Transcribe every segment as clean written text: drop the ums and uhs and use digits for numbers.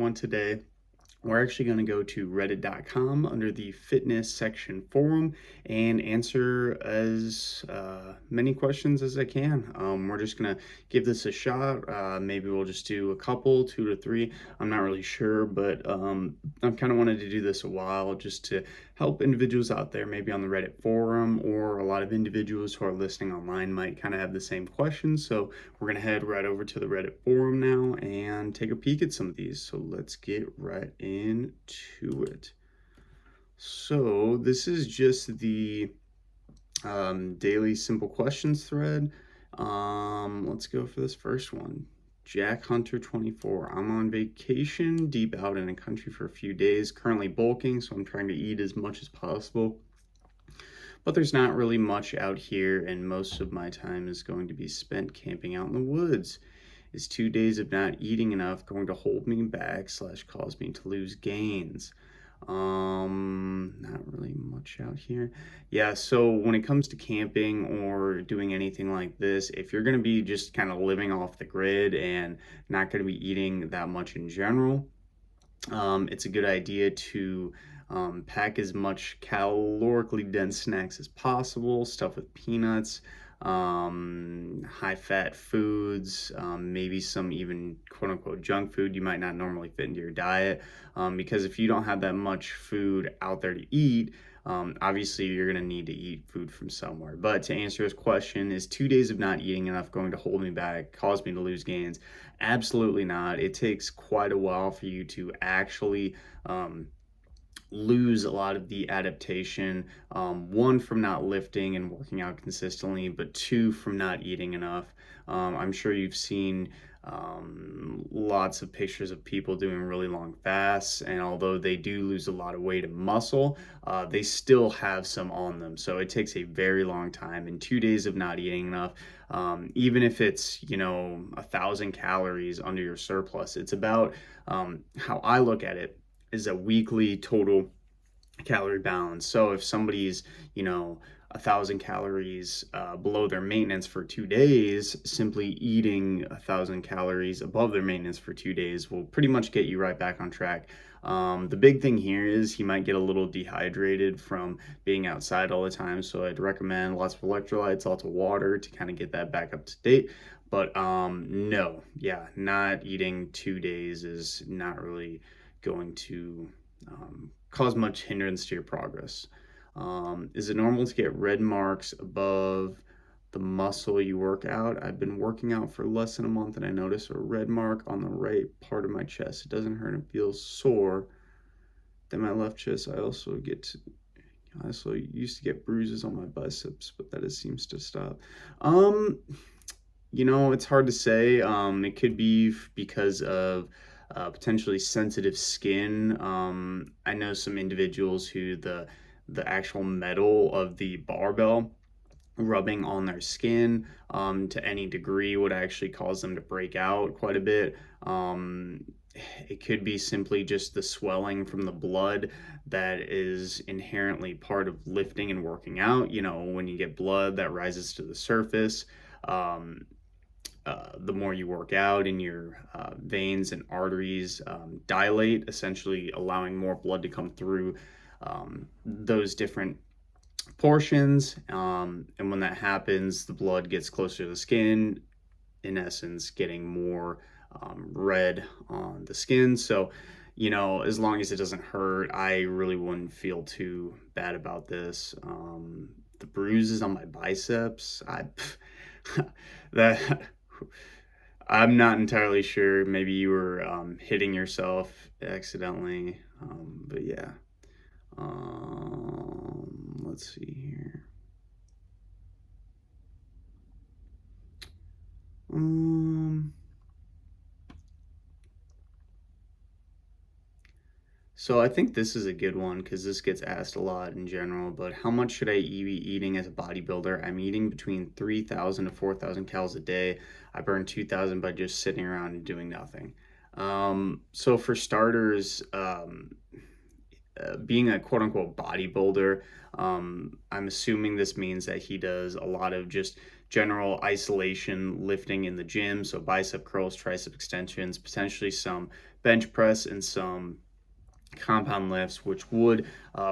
one today. We're actually going to go to reddit.com under the fitness section forum and answer as many questions as I can. We're just going to give this a shot. Maybe we'll just do a couple, 2 to 3. I'm not really sure, but I've kind of wanted to do this a while just to help individuals out there, maybe on the Reddit forum, or a lot of individuals who are listening online might kind of have the same questions. So we're going to head right over to the Reddit forum now and take a peek at some of these. So let's get right into it. So this is just the daily simple questions thread. Let's go for this first one. Jack Hunter 24. I'm on vacation deep out in a country for a few days, currently bulking, so I'm trying to eat as much as possible. But there's not really much out here, and most of my time is going to be spent camping out in the woods. Is 2 days of not eating enough going to hold me back / cause me to lose gains? Not really much out here. Yeah, so when it comes to camping or doing anything like this, if you're going to be just kind of living off the grid and not going to be eating that much in general, it's a good idea to pack as much calorically dense snacks as possible, stuff with peanuts, high fat foods, maybe some even quote unquote junk food you might not normally fit into your diet. Because if you don't have that much food out there to eat, obviously you're going to need to eat food from somewhere. But to answer his question, is 2 days of not eating enough going to hold me back, cause me to lose gains? Absolutely not. It takes quite a while for you to actually lose a lot of the adaptation, one from not lifting and working out consistently, but two from not eating enough. I'm sure you've seen lots of pictures of people doing really long fasts, and although they do lose a lot of weight and muscle, they still have some on them. So it takes a very long time, and 2 days of not eating enough, even if it's 1,000 calories under your surplus, it's about how I look at it is a weekly total calorie balance. So if somebody's 1,000 calories below their maintenance for 2 days, simply eating 1,000 calories above their maintenance for 2 days will pretty much get you right back on track. The big thing here is he might get a little dehydrated from being outside all the time, so I'd recommend lots of electrolytes, lots of water to kind of get that back up to date. But no, yeah, not eating 2 days is not really going to cause much hindrance to your progress. Is it normal to get red marks above the muscle you work out? I've been working out for less than a month and I notice a red mark on the right part of my chest. It doesn't hurt and feels sore. Then my left chest, I also used to get bruises on my biceps, but that seems to stop. It's hard to say. It could be because of potentially sensitive skin. I know some individuals who the actual metal of the barbell rubbing on their skin to any degree would actually cause them to break out quite a bit. It could be simply just the swelling from the blood that is inherently part of lifting and working out. When you get blood that rises to the surface, the more you work out and your veins and arteries dilate, essentially allowing more blood to come through those different portions. And when that happens, the blood gets closer to the skin, in essence, getting more red on the skin. So, as long as it doesn't hurt, I really wouldn't feel too bad about this. The bruises on my biceps, that I'm not entirely sure. Maybe you were hitting yourself accidentally, but yeah. Let's see here. So I think this is a good one because this gets asked a lot in general, but how much should I be eating as a bodybuilder? I'm eating between 3,000 to 4,000 calories a day. I burn 2,000 by just sitting around and doing nothing. So for starters, being a quote unquote bodybuilder, I'm assuming this means that he does a lot of just general isolation lifting in the gym. So bicep curls, tricep extensions, potentially some bench press and some compound lifts, which would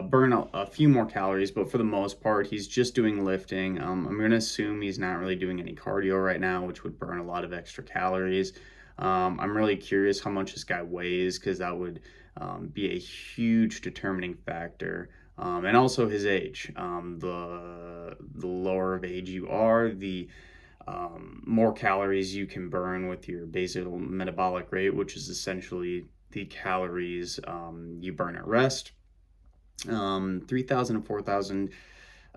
burn a few more calories, but for the most part he's just doing lifting. I'm going to assume he's not really doing any cardio right now, which would burn a lot of extra calories. I'm really curious how much this guy weighs, because that would be a huge determining factor. And also his age. The lower of age you are, the more calories you can burn with your basal metabolic rate, which is essentially the calories you burn at rest. 3,000 to 4,000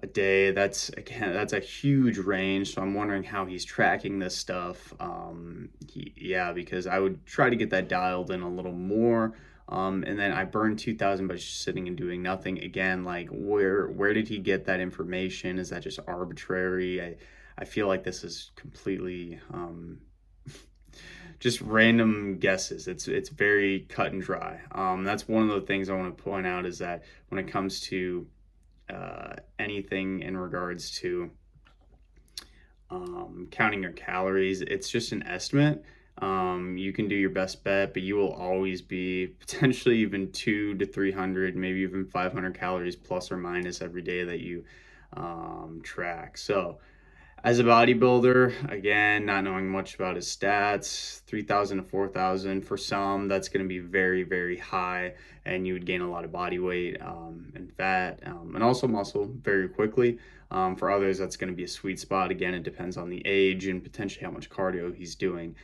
a day. That's a huge range. So I'm wondering how he's tracking this stuff. Yeah, because I would try to get that dialed in a little more. And then I burned 2,000 by just sitting and doing nothing. Again, like where did he get that information? Is that just arbitrary? I feel like this is completely just random guesses. It's very cut and dry. That's one of the things I want to point out, is that when it comes to anything in regards to counting your calories, it's just an estimate. You can do your best bet, but you will always be potentially even 200 to 300, maybe even 500 calories plus or minus every day that you track. So as a bodybuilder, again, not knowing much about his stats, 3,000 to 4,000, for some, that's going to be very, very high, and you would gain a lot of body weight and fat and also muscle very quickly. For others, that's going to be a sweet spot. Again, it depends on the age and potentially how much cardio he's doing.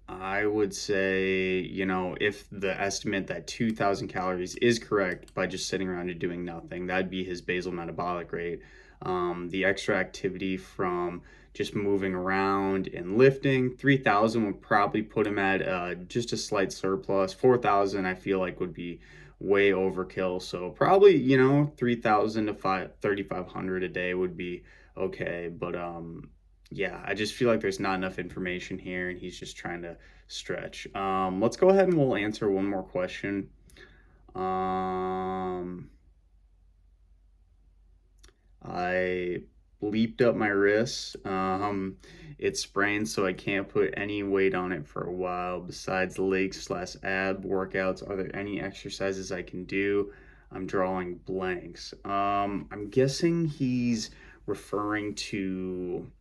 I would say, if the estimate that 2,000 calories is correct by just sitting around and doing nothing, that'd be his basal metabolic rate. The extra activity from just moving around and lifting, 3,000 would probably put him at just a slight surplus. 4,000 I feel like would be way overkill. So probably, 3,000 to 3,500 a day would be okay. But yeah, I just feel like there's not enough information here, and he's just trying to stretch. Let's go ahead and we'll answer one more question. I bleeped up my wrist. It's sprained, so I can't put any weight on it for a while. Besides leg/ab workouts, are there any exercises I can do? I'm drawing blanks. I'm guessing he's referring to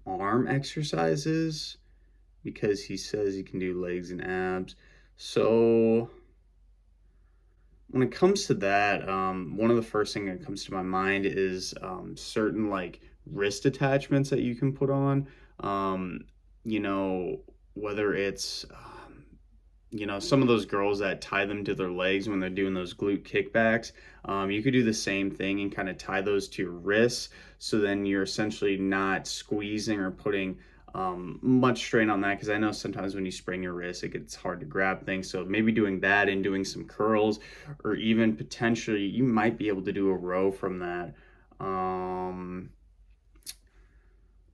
arm exercises, because he says he can do legs and abs. So when it comes to that, one of the first thing that comes to my mind is certain like wrist attachments that you can put on. Whether it's some of those girls that tie them to their legs when they're doing those glute kickbacks. You could do the same thing and kind of tie those to your wrists, so then you're essentially not squeezing or putting much strain on that, because I know sometimes when you sprain your wrist, it gets hard to grab things. So maybe doing that and doing some curls, or even potentially you might be able to do a row from that.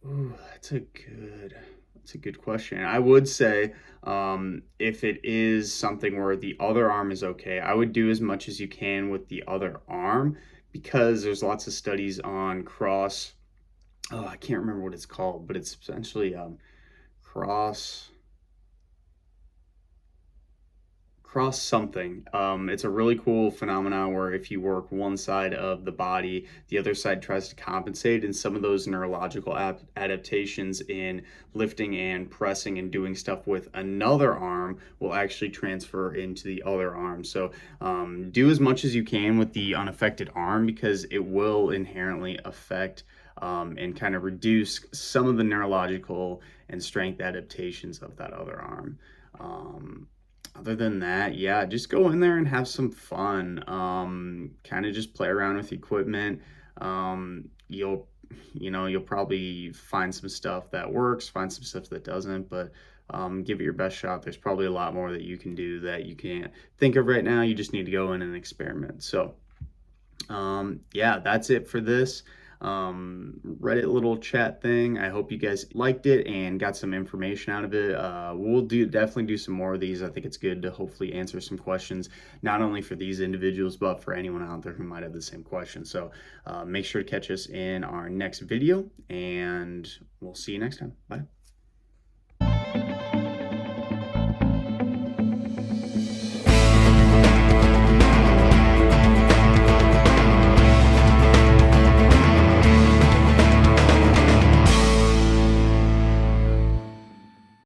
Ooh, that's a good question. I would say if it is something where the other arm is okay, I would do as much as you can with the other arm, because there's lots of studies on I can't remember what it's called, but it's essentially cross something. It's a really cool phenomenon where if you work one side of the body, the other side tries to compensate, and some of those neurological adaptations in lifting and pressing and doing stuff with another arm will actually transfer into the other arm. So do as much as you can with the unaffected arm, because it will inherently affect and kind of reduce some of the neurological and strength adaptations of that other arm. Other than that, yeah, just go in there and have some fun. Kind of just play around with equipment. You'll probably find some stuff that works, find some stuff that doesn't, but give it your best shot. There's probably a lot more that you can do that you can't think of right now. You just need to go in and experiment. So yeah, that's it for this Reddit little chat thing. I hope you guys liked it and got some information out of it. We'll definitely do some more of these. I think it's good to hopefully answer some questions, not only for these individuals, but for anyone out there who might have the same question. So make sure to catch us in our next video, and we'll see you next time. Bye.